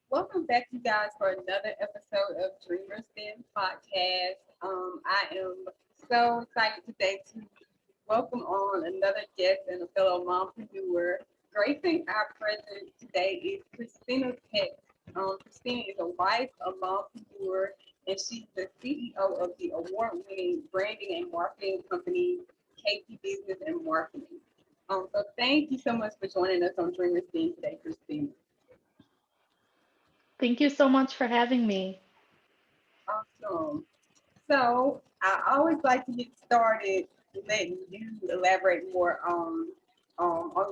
Welcome back, you guys, for another episode of Dreamers Den podcast. I am so excited today to welcome on another guest and a fellow mompreneur. Gracing our presence today is Kristina Peck. Kristina is a wife, a mompreneur, and she's the CEO of the award-winning branding and marketing company KP Business and Marketing. So thank you so much for joining us on Dreamers Den today, Kristina. Thank you so much for having me. Awesome. So I always like to get started letting you elaborate more on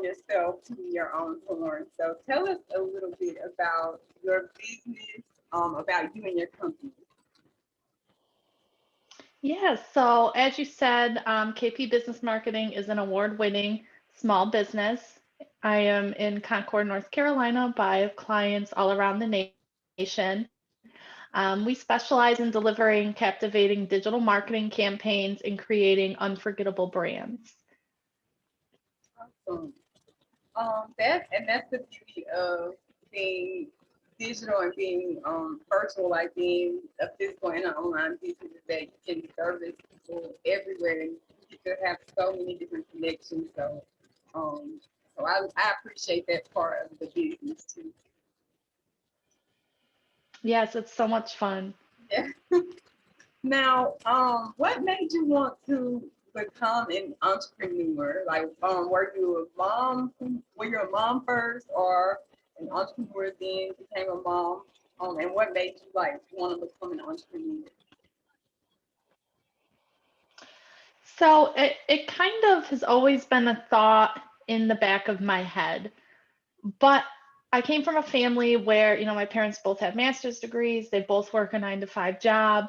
yourself to your own entrepreneur. So tell us a little bit about your business, about you and your company. Yeah, so as you said, KP Business Marketing is an award-winning small business. I am in Concord, North Carolina, but I have clients all around the nation. We specialize in delivering captivating digital marketing campaigns and creating unforgettable brands. Awesome. That's the beauty of being digital and being virtual, like being a physical and an online business, is that you can service people everywhere and you get to have so many different connections. Um, so I appreciate that part of the business too. Yes, it's so much fun. Yeah. Now, what made you want to become an entrepreneur? Like, were you a mom first, or an entrepreneur then became a mom? And what made you like want to become an entrepreneur? So it kind of has always been a thought in the back of my head. But I came from a family where, my parents both have master's degrees, they both work a 9 to 5 job,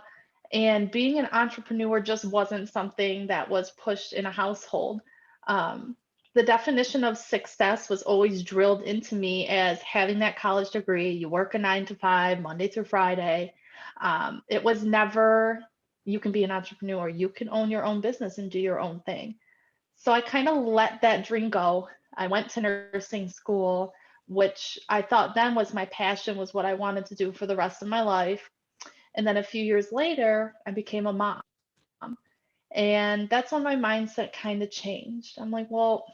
and being an entrepreneur just wasn't something that was pushed in a household. Um, the definition of success was always drilled into me as having that college degree, you work a 9 to 5, Monday through Friday. It was never, you can be an entrepreneur, you can own your own business and do your own thing. So I kind of let that dream go. I went to nursing school, which I thought then was my passion, was what I wanted to do for the rest of my life. And then a few years later, I became a mom. And that's when my mindset kind of changed. I'm like, well,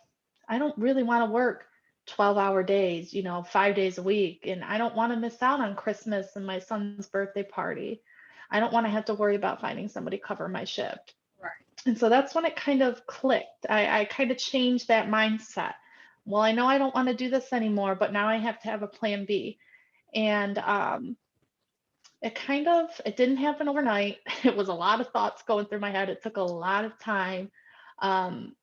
I don't really want to work 12-hour days, 5 days a week. And I don't want to miss out on Christmas and my son's birthday party. I don't want to have to worry about finding somebody cover my shift. Right. And so that's when it kind of clicked. I kind of changed that mindset. Well, I know I don't want to do this anymore, but now I have to have a plan B. And it didn't happen overnight. It was a lot of thoughts going through my head. It took a lot of time. Um,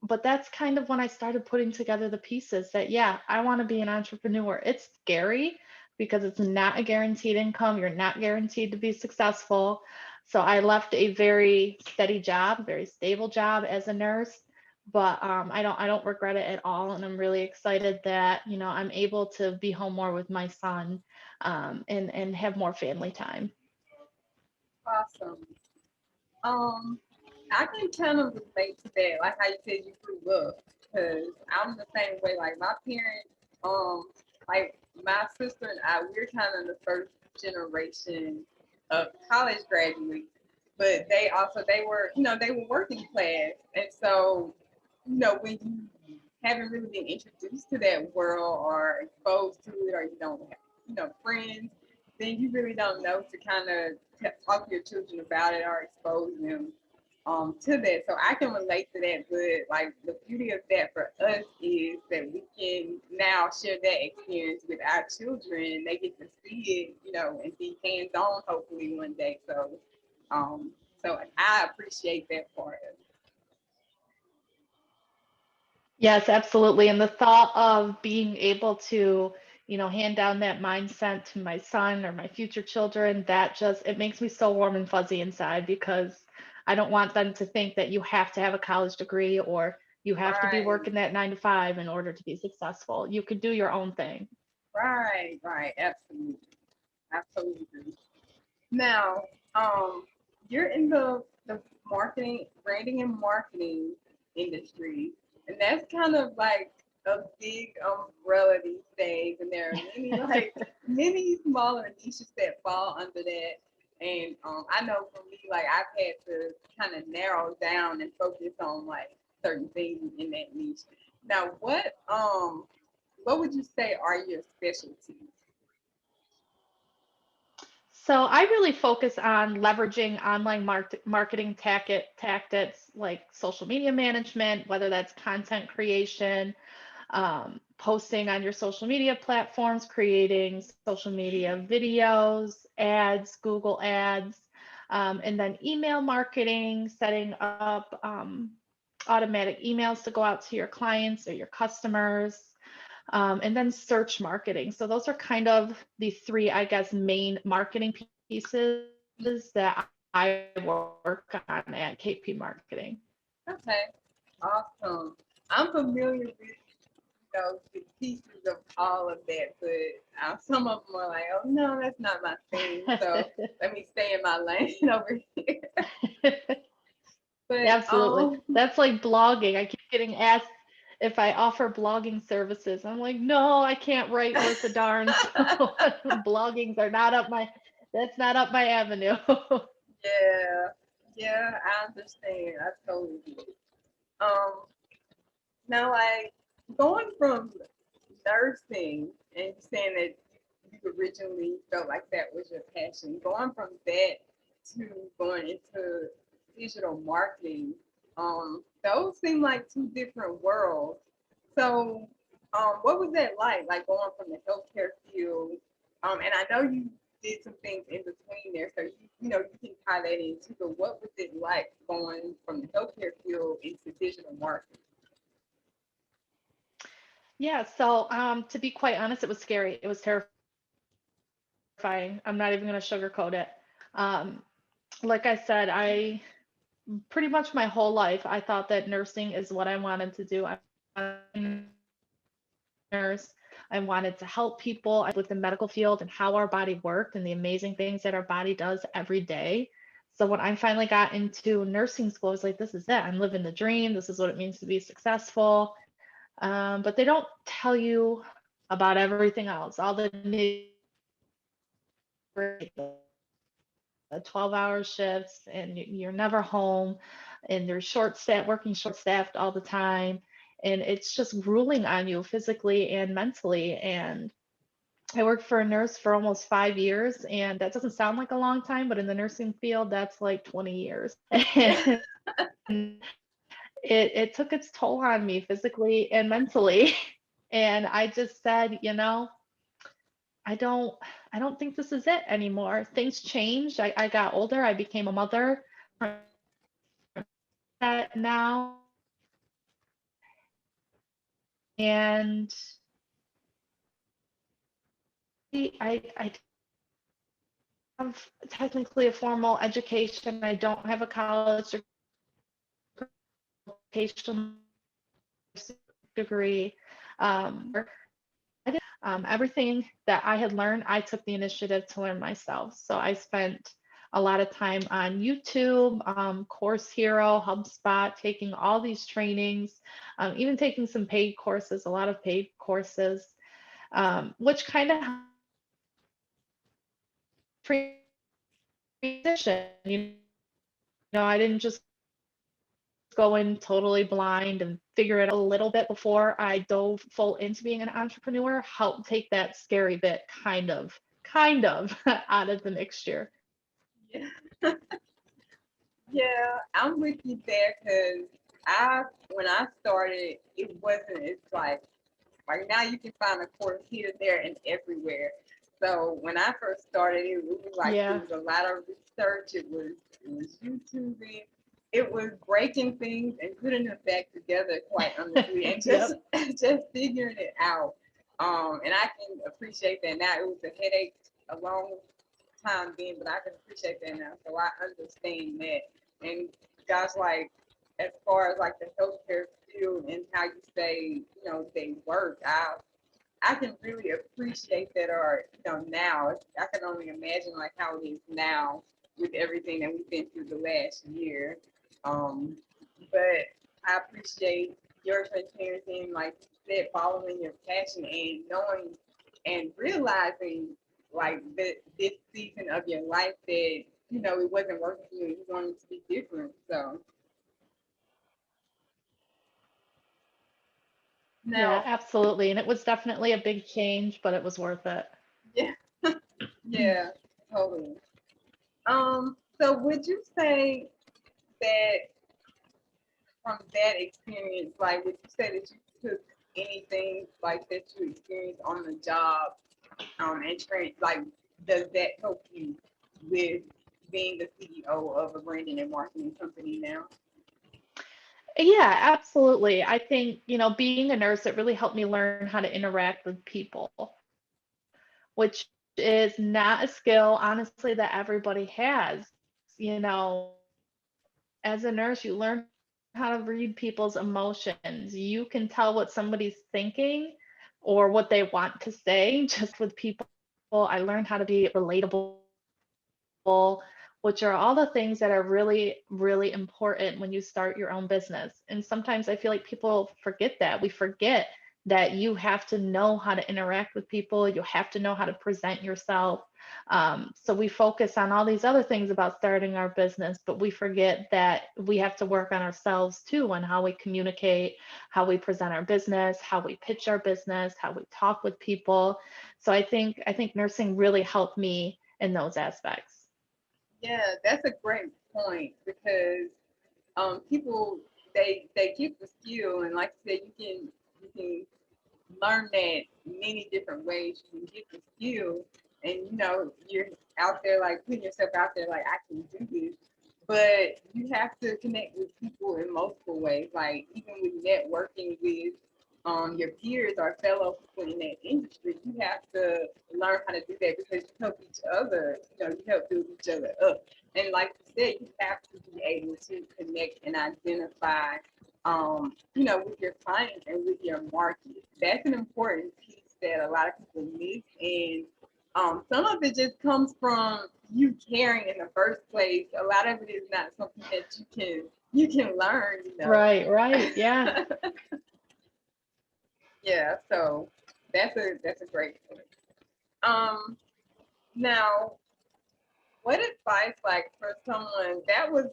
but that's kind of when I started putting together the pieces that, yeah, I want to be an entrepreneur. It's scary because it's not a guaranteed income. You're not guaranteed to be successful. So I left a very steady job, very stable job as a nurse, but I don't regret it at all. And I'm really excited that, I'm able to be home more with my son, and have more family time. Awesome. Um, I can kind of relate to that, like how you said you grew up, because I'm the same way. Like my parents, like my sister and I, we're kind of the first generation of college graduates, but they were working class, and so when you haven't really been introduced to that world or exposed to it, or you don't have friends, then you really don't know to kind of talk to your children about it or expose them to that. So I can relate to that. But like the beauty of that for us is that we can now share that experience with our children, and they get to see it, and be hands on hopefully one day. Um, so I appreciate that part of it. Yes, absolutely. And the thought of being able to, hand down that mindset to my son or my future children, it makes me so warm and fuzzy inside because I don't want them to think that you have to have a college degree or you have to be Right, working that 9 to 5 in order to be successful. You could do your own thing. right, absolutely, absolutely. Now, you're in the marketing, branding and marketing industry, and that's kind of like a big umbrella these days. And there are many like many smaller niches that fall under that. And I know for me, like I've had to kind of narrow down and focus on like certain things in that niche. Now, what would you say are your specialties? So I really focus on leveraging online marketing tactics like social media management, whether that's content creation, posting on your social media platforms, creating social media videos, ads, Google ads, and then email marketing, setting up automatic emails to go out to your clients or your customers, and then search marketing. So those are kind of the three, I guess, main marketing pieces that I work on at KP Marketing. Okay, awesome. I'm familiar with the pieces of all of that, but some of them are like, oh no, that's not my thing. So let me stay in my lane over here. But Absolutely. That's like blogging. I keep getting asked if I offer blogging services. I'm like, no, I can't write worth a darn. So bloggings are not up my, that's not up my avenue. yeah, yeah, I understand. I totally do. Um, Now, like going from nursing and saying that you originally felt like that was your passion, going from that to going into digital marketing, those seem like two different worlds. So, what was that like going from the healthcare field? And I know you did some things in between there, so you can tie that into. But what was it like going from the healthcare field into digital marketing? Yeah, so to be quite honest, it was scary. It was terrifying. I'm not even going to sugarcoat it. Um, like I said, I pretty much my whole life I thought that nursing is what I wanted to do. I wanted to be a nurse. I wanted to help people. I with the medical field and how our body worked and the amazing things that our body does every day. So when I finally got into nursing school, I was like, this is it. I'm living the dream. This is what it means to be successful. But they don't tell you about everything else, all the the 12-hour shifts, and you're never home, and they're working short staffed all the time. And it's just grueling on you physically and mentally. And I worked for a nurse for almost 5 years, and that doesn't sound like a long time, but in the nursing field, that's like 20 years. And it took its toll on me physically and mentally. And I just said, I don't I don't think this is it anymore. Things changed. I got older. I became a mother now, and I have technically a formal education. I don't have a college education degree. Um, Everything that I had learned, I took the initiative to learn myself. So I spent a lot of time on YouTube, Course Hero, HubSpot, taking all these trainings, even taking some paid courses, a lot of paid courses, which kind of transition. I didn't just go in totally blind and figure it out a little bit before I dove full into being an entrepreneur, help take that scary bit kind of out of the mixture. Yeah. Yeah, I'm with you there because when I started, it wasn't as like now you can find a course here, there, and everywhere. So when I first started, it was like it Yeah. was a lot of research. It was YouTubing. It was breaking things and putting them back together, quite honestly, and just Yep. just figuring it out. And I can appreciate that now. It was a headache a long time then, but I can appreciate that now. So I understand that. And guys, like as far as like the healthcare field and how you say, they work, I can really appreciate that. Or now I can only imagine like how it is now with everything that we've been through the last year. Um, but I appreciate your transparency and like you said, following your passion and knowing and realizing like this season of your life that it wasn't working for you, and you wanted it to be different. So Yeah, now, absolutely. And it was definitely a big change, but it was worth it. yeah, yeah, totally. So would you say that from that experience, like would you say that you took anything like that you experienced on the job, and train, like does that help you with being the CEO of a branding and marketing company now? Yeah, absolutely. I think, being a nurse, it really helped me learn how to interact with people, which is not a skill, honestly, that everybody has. You know, as a nurse, you learn how to read people's emotions. You can tell what somebody's thinking or what they want to say just with people. I learned how to be relatable, which are all the things that are really, really important when you start your own business. And sometimes I feel like people forget that. We forget that you have to know how to interact with people, you have to know how to present yourself. So we focus on all these other things about starting our business, but we forget that we have to work on ourselves too, on how we communicate, how we present our business, how we pitch our business, how we talk with people. So I think nursing really helped me in those aspects. Yeah, that's a great point because people they get the skill, and like I said, you can learn that many different ways. You can get the skill, and you're out there like putting yourself out there like I can do this. But you have to connect with people in multiple ways, like even with networking with your peers or fellow people in that industry. You have to learn how to do that because you help each other. You help build each other up. And like you said, you have to be able to connect and identify with your clients and with your market. That's an important piece that a lot of people miss. And some of it just comes from you caring in the first place. A lot of it is not something that you can learn. Right, right. Yeah. Yeah, so that's a great point. Um, Now, what advice, like for someone that was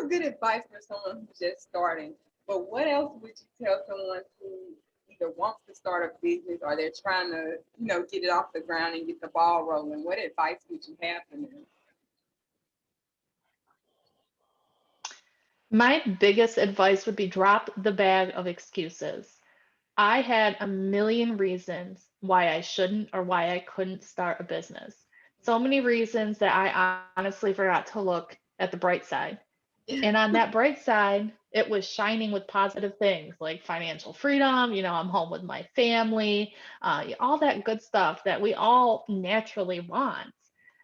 good advice for someone who's just starting. But what else would you tell someone who either wants to start a business or they're trying to, get it off the ground and get the ball rolling? What advice would you have for them? My biggest advice would be drop the bag of excuses. I had a million reasons why I shouldn't or why I couldn't start a business. So many reasons that I honestly forgot to look at the bright side. And on that bright side, it was shining with positive things like financial freedom. I'm home with my family, all that good stuff that we all naturally want.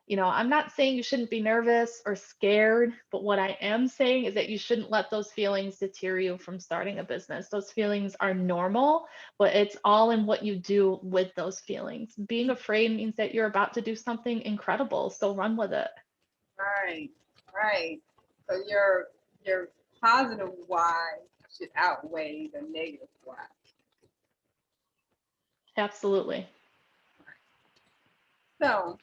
I'm not saying you shouldn't be nervous or scared, but what I am saying is that you shouldn't let those feelings deter you from starting a business. Those feelings are normal, but it's all in what you do with those feelings. Being afraid means that you're about to do something incredible, so run with it. Right, right. So your positive why should outweigh the negative why. Absolutely. So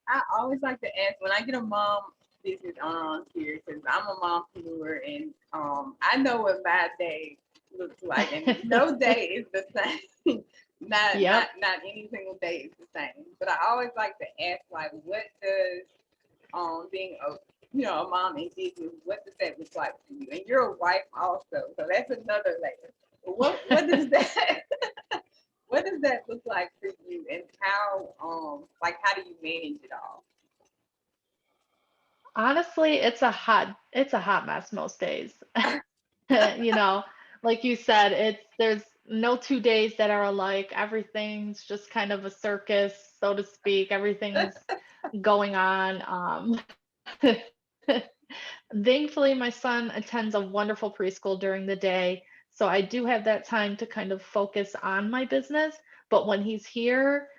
I always like to ask when I get a mom business on here because I'm a mompreneur and I know what my day looks like and no day is the same. not Yep. not not any single day is the same. But I always like to ask like what does being a mom in business, what does that look like for you? And you're a wife also, so that's another layer. But what does that what does that look like for you and how do you manage it all? Honestly, it's a hot mess most days. You know, like you said, there's no 2 days that are alike. Everything's just kind of a circus, so to speak. Everything's going on. Thankfully, my son attends a wonderful preschool during the day, so I do have that time to kind of focus on my business. But when he's here,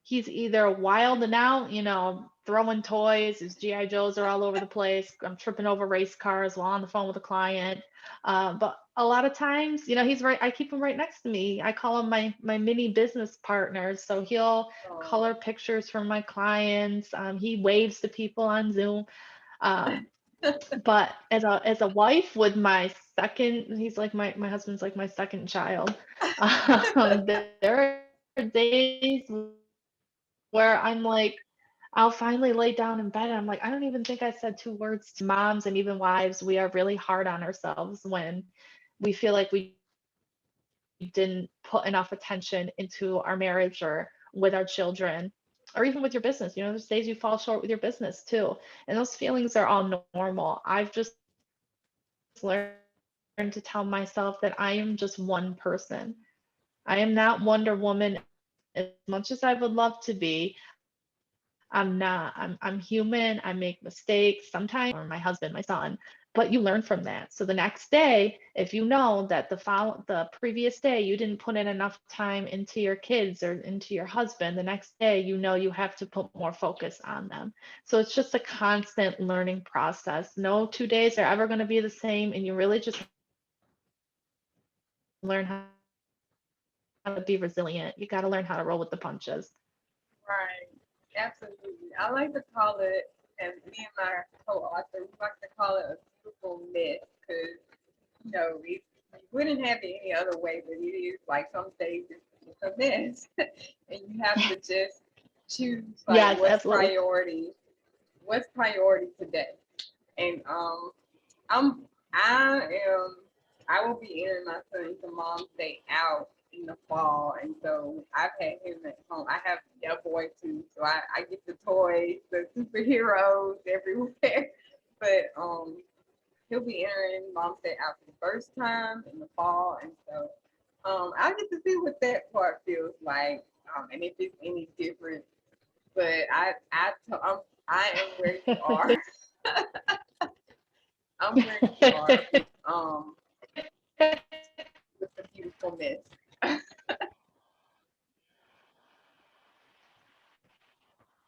he's either wilding out, throwing toys, his GI Joes are all over the place. I'm tripping over race cars while on the phone with a client. But a lot of times, he's right. I keep him right next to me. I call him my mini business partner. So he'll Oh, color pictures for my clients. He waves to people on Zoom. Um, but as a wife with my second, he's like my husband's like my second child. There are days where I'm like, I'll finally lay down in bed and I'm like, I don't even think I said two words to moms and even wives. We are really hard on ourselves when we feel like we didn't put enough attention into our marriage or with our children or even with your business. There's days you fall short with your business too. And those feelings are all normal. I've just learned to tell myself that I am just one person. I am not Wonder Woman as much as I would love to be. I'm not. I'm human. I make mistakes sometimes, or my husband, my son, but you learn from that. So the next day, if you know that the previous day you didn't put in enough time into your kids or into your husband, the next day you have to put more focus on them. So it's just a constant learning process. No 2 days are ever going to be the same, and you really just learn how to be resilient. You got to learn how to roll with the punches. right. Absolutely. I like to call it, and me and my co-author, we like to call it a beautiful mess because, you wouldn't have it any other way, but it is like some days it's a mess. And you have to just choose like Yes, absolutely. what's priority today. And I'm I will be entering my son's mom's day out in the fall, and so I've had him at home. I have a boy too, so I get the toys, the superheroes everywhere. But he'll be entering mom's day out for the first time in the fall, and so I get to see what that part feels like, and if it's any different. But I am where you are. I'm where you are with the beautifulness.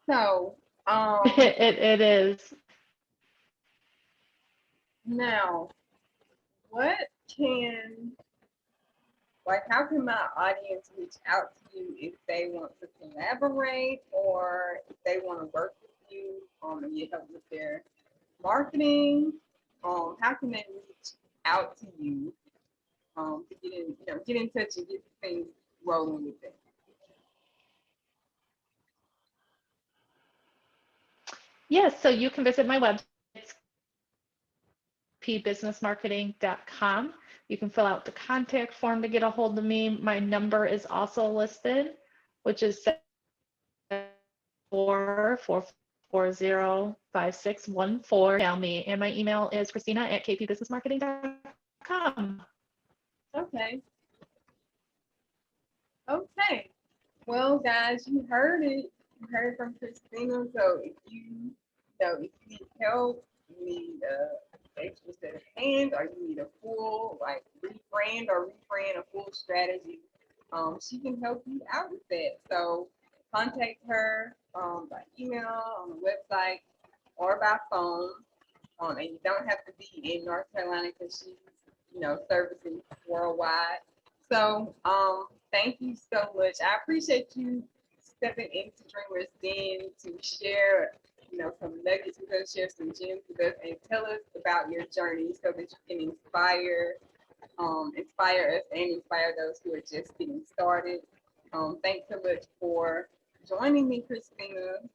So, It is. now what can how can my audience reach out to you if they want to collaborate or if they want to work with you and get help with their marketing? How can they reach out to you to get in touch and get things rolling with it? Yes, so you can visit my website, kpbusinessmarketing.com. You can fill out the contact form to get a hold of me. My number is also listed, which is 440-5614. Email me, and my email is Kristina@kpbusinessmarketing.com. Okay. Okay. Well, guys, you heard it. You heard it from Kristina. So if you need help, you need extra set of hands, or you need a full reframe a full strategy, she can help you out with that. So contact her by email, on the website, or by phone. And you don't have to be in North Carolina because she's, servicing worldwide. So, thank you so much. I appreciate you stepping into Dreamers Den to share, some nuggets with us, share some gems with us, and tell us about your journey so that you can inspire us and inspire those who are just getting started. Thanks so much for joining me, Kristina.